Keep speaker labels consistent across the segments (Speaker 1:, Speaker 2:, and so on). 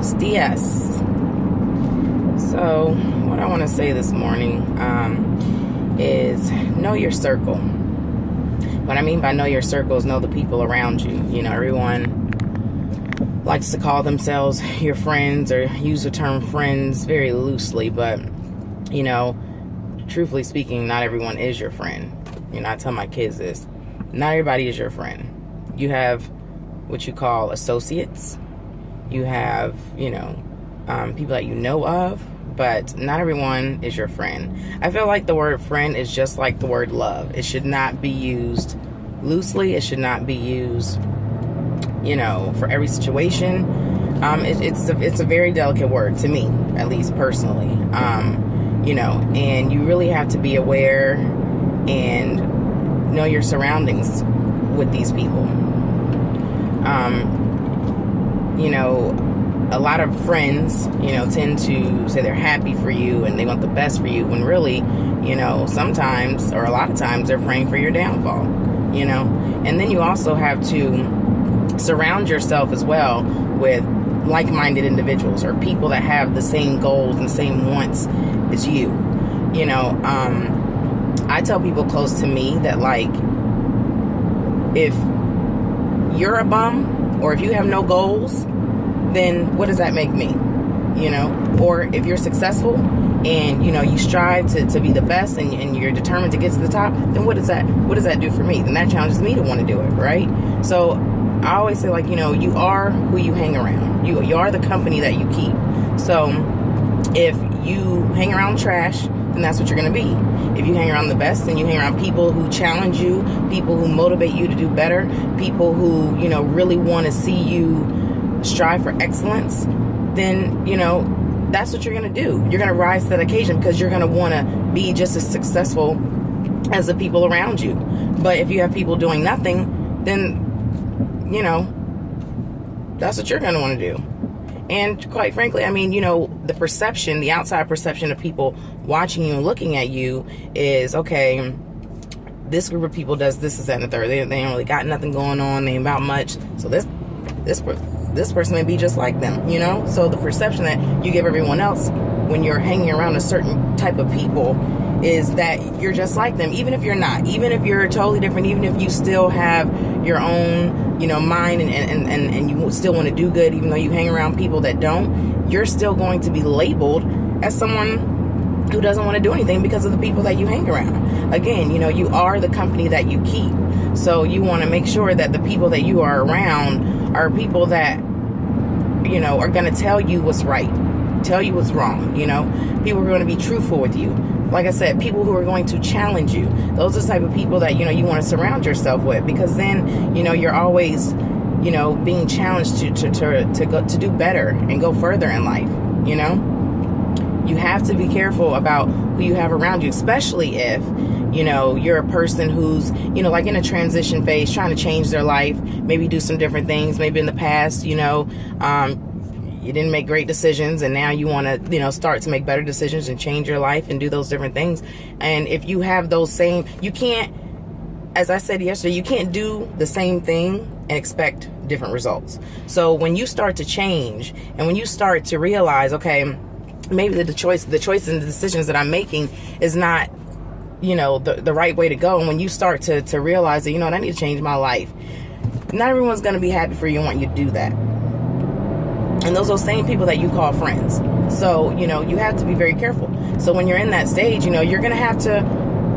Speaker 1: Buenos dias. So, what I want to say this morning is know your circle. What I mean by know your circle is know the people around you. You know, everyone likes to call themselves your friends or use the term friends very loosely, but, you know, truthfully speaking, not everyone is your friend. You know, I tell my kids this. Not everybody is your friend. You have what you call associates. You have, people that you know of, but not everyone is your friend. I feel like the word friend is just like the word love. It should not be used loosely. It should not be used, for every situation. It's a very delicate word to me, at least personally. And you really have to be aware and know your surroundings with these people. A lot of friends, tend to say they're happy for you and they want the best for you, when really, sometimes or a lot of times they're praying for your downfall, And then you also have to surround yourself as well with like-minded individuals or people that have the same goals and the same wants as you. I tell people close to me that, like, if you're a bum or if you have no goals, then what does that make me? Or if you're successful and, you strive to be the best and you're determined to get to the top, then what does that do for me? Then that challenges me to want to do it, right? So I always say, like, you are who you hang around. You are the company that you keep. So if you hang around trash, then that's what you're going to be. If you hang around the best, then you hang around people who challenge you, people who motivate you to do better, people who, really want to see you strive for excellence, then, that's what you're going to do. You're going to rise to that occasion because you're going to want to be just as successful as the people around you. But if you have people doing nothing, then, that's what you're going to want to do. And quite frankly, I mean, the perception, the outside perception of people watching you and looking at you is, okay, this group of people does this, that, and the third. They ain't really got nothing going on. They ain't about much. So this person may be just like them, So the perception that you give everyone else when you're hanging around a certain type of people is that you're just like them, even if you're not, even if you're totally different, even if you still have your own, mind and you still want to do good, even though you hang around people that don't, you're still going to be labeled as someone who doesn't want to do anything because of the people that you hang around. Again, you are the company that you keep. So you want to make sure that the people that you are around are people that, are going to tell you what's right, tell you what's wrong, people who are going to be truthful with you. Like I said, people who are going to challenge you. Those are the type of people that, you want to surround yourself with, because then, you're always, being challenged to do better and go further in life, You have to be careful about who you have around you, especially if, you're a person who's, like in a transition phase, trying to change their life, maybe do some different things. Maybe in the past, you didn't make great decisions and now you want to, start to make better decisions and change your life and do those different things. And if you have those same, you can't, as I said yesterday, you can't do the same thing and expect different results. So when you start to change and when you start to realize, okay, maybe the choice and the decisions that I'm making is not, the right way to go. And when you start to realize that, I need to change my life, not everyone's going to be happy for you and want you to do that. And those are those same people that you call friends. So, you have to be very careful. So when you're in that stage, you're going to have to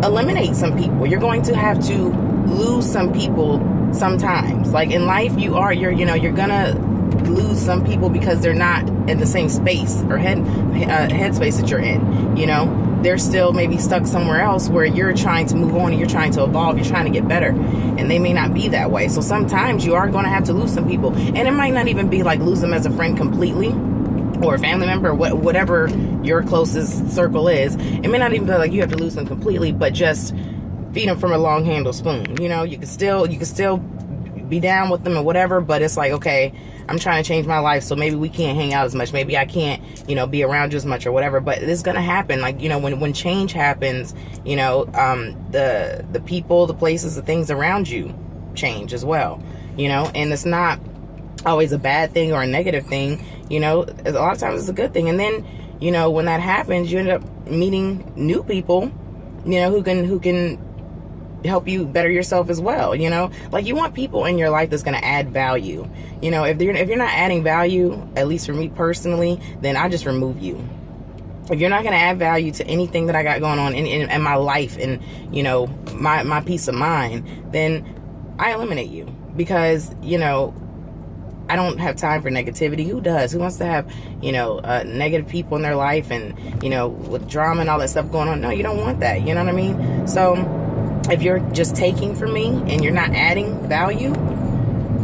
Speaker 1: eliminate some people. You're going to have to lose some people sometimes. Like in life, you're going to lose some people because they're not in the same space or headspace that you're in, They're still maybe stuck somewhere else where you're trying to move on and you're trying to evolve, you're trying to get better, and they may not be that way. So sometimes you are going to have to lose some people, and it might not even be like lose them as a friend completely or a family member or whatever your closest circle is. It may not even be like you have to lose them completely, but just feed them from a long handled spoon. You can still be down with them or whatever, but it's like, okay, I'm trying to change my life, so maybe we can't hang out as much. Maybe I can't, be around you as much or whatever. But it's going to happen. Like, when change happens, the people, the places, the things around you change as well, and it's not always a bad thing or a negative thing. You know, a lot of times it's a good thing. And then, you know, when that happens, you end up meeting new people, you know, who can help you better yourself as well. You know, like, you want people in your life that's going to add value. You know, if you're not adding value, at least for me personally, then I just remove you. If you're not going to add value to anything that I got going on in my life and, you know, my peace of mind, then I eliminate you. Because, you know, I don't have time for negativity. Who does? Who wants to have, you know, negative people in their life and, you know, with drama and all that stuff going on? No, you don't want that. You know what I mean? So if you're just taking from me and you're not adding value,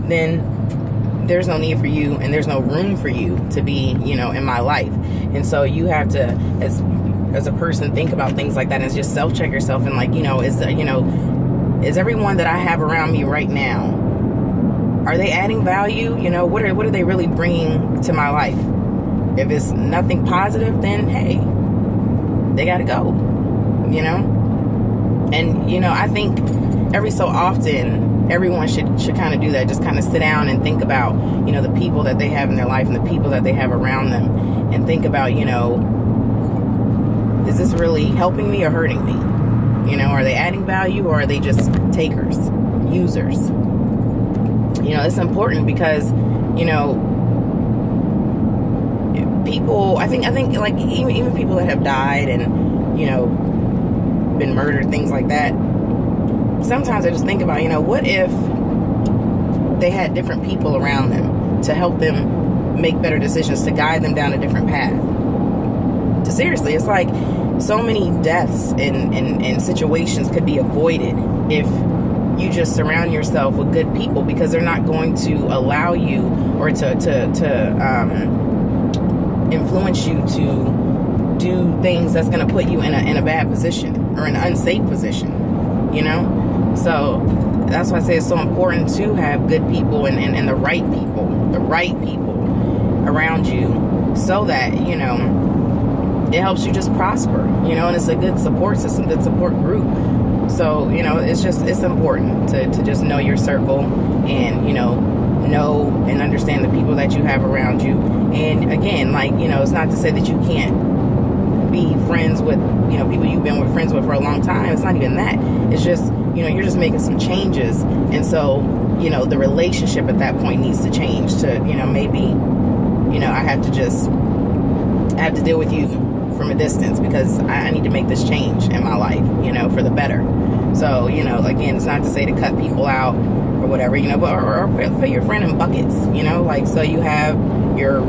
Speaker 1: then there's no need for you and there's no room for you to be, you know, in my life. And so you have to, as a person, think about things like that and just self-check yourself and, like, you know, is everyone that I have around me right now, are they adding value? You know, what are they really bringing to my life? If it's nothing positive, then hey, they got to go, you know? And, you know, I think every so often, everyone should kind of do that. Just kind of sit down and think about, you know, the people that they have in their life and the people that they have around them. And think about, you know, is this really helping me or hurting me? You know, are they adding value or are they just takers, users? You know, it's important because, you know, people, I think like even people that have died and, you know, been murdered, things like that, sometimes I just think about, you know, what if they had different people around them to help them make better decisions, to guide them down a different path? Seriously, it's like so many deaths and situations could be avoided if you just surround yourself with good people, because they're not going to allow you or to influence you to do things that's going to put you in a bad position or an unsafe position, you know? So that's why I say it's so important to have good people and the right people around you, so that, you know, it helps you just prosper, you know, and it's a good support system, good support group. So, you know, it's important to just know your circle and, you know and understand the people that you have around you. And again, like, you know, it's not to say that you can't be friends with, you know, people you've been friends with for a long time. It's not even that. It's just, you know, you're just making some changes. And so, you know, the relationship at that point needs to change to, you know, maybe, you know, I have to deal with you from a distance because I need to make this change in my life, you know, for the better. So, you know, again, it's not to say to cut people out or whatever, you know, but or put your friend in buckets, you know, like, so you have your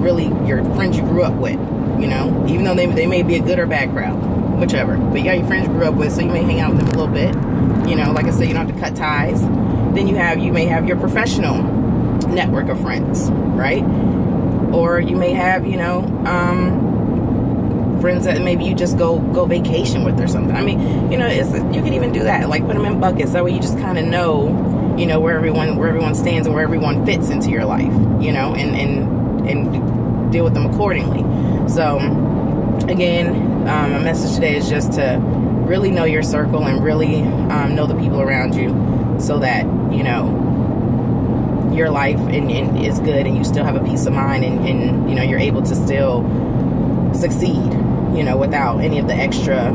Speaker 1: friends you grew up with, you know, even though they may be a good or bad crowd, whichever, but you got your friends you grew up with, so you may hang out with them a little bit, you know, like I said, you don't have to cut ties. Then you may have your professional network of friends, right? Or you may have, you know, friends that maybe you just go vacation with or something. I mean, you know, you can even do that, like put them in buckets. That way you just kind of know, you know, where everyone stands and where everyone fits into your life, you know, and deal with them accordingly. So again, my message today is just to really know your circle and really know the people around you, so that, you know, your life and is good and you still have a peace of mind and you know, you're able to still succeed, you know, without any of the extra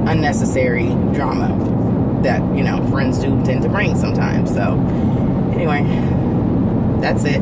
Speaker 1: unnecessary drama that, you know, friends do tend to bring sometimes. So anyway, that's it.